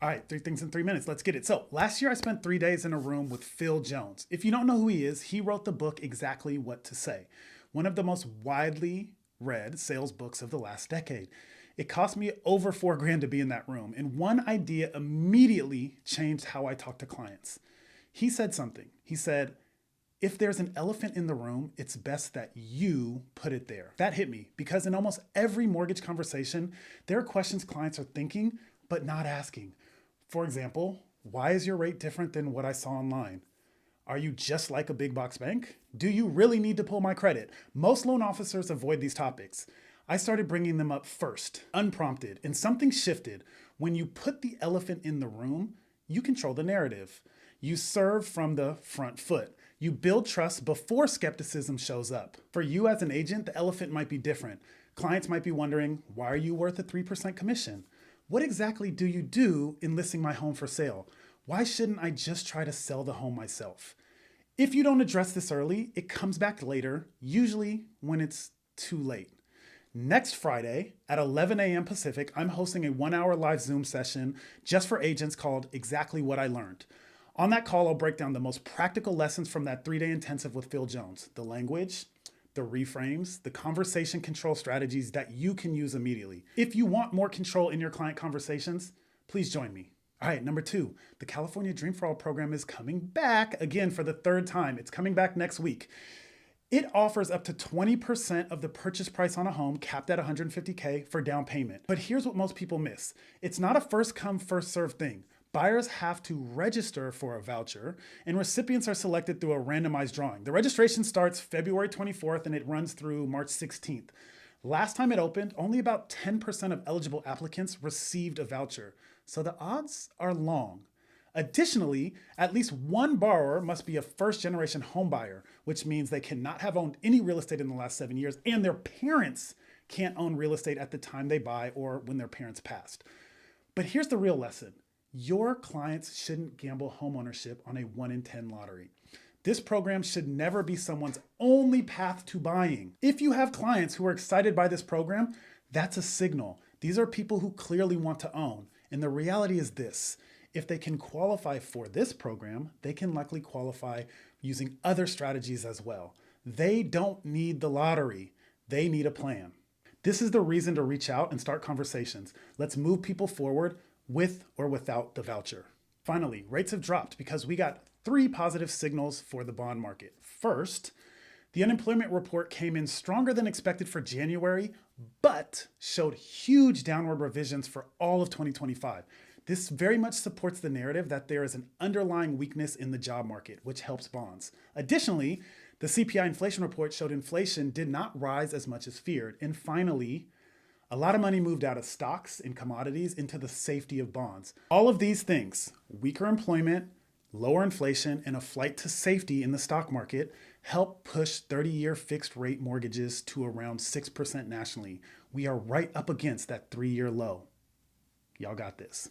All right, 3 things in 3 minutes. Let's get it. So, last year I spent 3 days in a room with Phil Jones. If you don't know who he is, he wrote the book Exactly What to Say, one of the most widely read sales books of the last decade. It cost me over 4 grand to be in that room, and one idea immediately changed how I talk to clients. He said something. He said, if there's an elephant in the room, it's best that you put it there. That hit me because in almost every mortgage conversation, there are questions clients are thinking but not asking. For example, why is your rate different than what I saw online? Are you just like a big box bank? Do you really need to pull my credit? Most loan officers avoid these topics. I started bringing them up first, unprompted, and something shifted. When you put the elephant in the room, you control the narrative. You serve from the front foot. You build trust before skepticism shows up. For you as an agent, the elephant might be different. Clients might be wondering, why are you worth a 3% commission? What exactly do you do in listing my home for sale? Why shouldn't I just try to sell the home myself? If you don't address this early, it comes back later, usually when it's too late. Next Friday at 11 a.m. Pacific, I'm hosting a 1 hour live Zoom session just for agents called Exactly What I Learned. On that call, I'll break down the most practical lessons from that 3-day intensive with Phil Jones, the language, the reframes, the conversation control strategies that you can use immediately. If you want more control in your client conversations, please join me. All right, number 2, the California Dream for All program is coming back again for the 3rd time. It's coming back next week. It offers up to 20% of the purchase price on a home capped at $150K for down payment. But here's what most people miss. It's not a first come, first served thing. Buyers have to register for a voucher, and recipients are selected through a randomized drawing. The registration starts February 24th and it runs through March 16th. Last time it opened, only about 10% of eligible applicants received a voucher, so the odds are long. Additionally, at least one borrower must be a first-generation homebuyer, which means they cannot have owned any real estate in the last 7 years, and their parents can't own real estate at the time they buy or when their parents passed. But here's the real lesson. Your clients shouldn't gamble homeownership on a 1 in 10 lottery. This program should never be someone's only path to buying. If you have clients who are excited by this program, that's a signal. These are people who clearly want to own. And the reality is this: if they can qualify for this program, they can likely qualify using other strategies as well. They don't need the lottery. They need a plan. This is the reason to reach out and start conversations. Let's move people forward with or without the voucher. Finally, rates have dropped because we got 3 positive signals for the bond market. First, the unemployment report came in stronger than expected for January, but showed huge downward revisions for all of 2025. This very much supports the narrative that there is an underlying weakness in the job market, which helps bonds. Additionally, the CPI inflation report showed inflation did not rise as much as feared. And finally, a lot of money moved out of stocks and commodities into the safety of bonds. All of these things, weaker employment, lower inflation, and a flight to safety in the stock market, help push 30-year fixed rate mortgages to around 6% nationally. We are right up against that 3-year low. Y'all got this.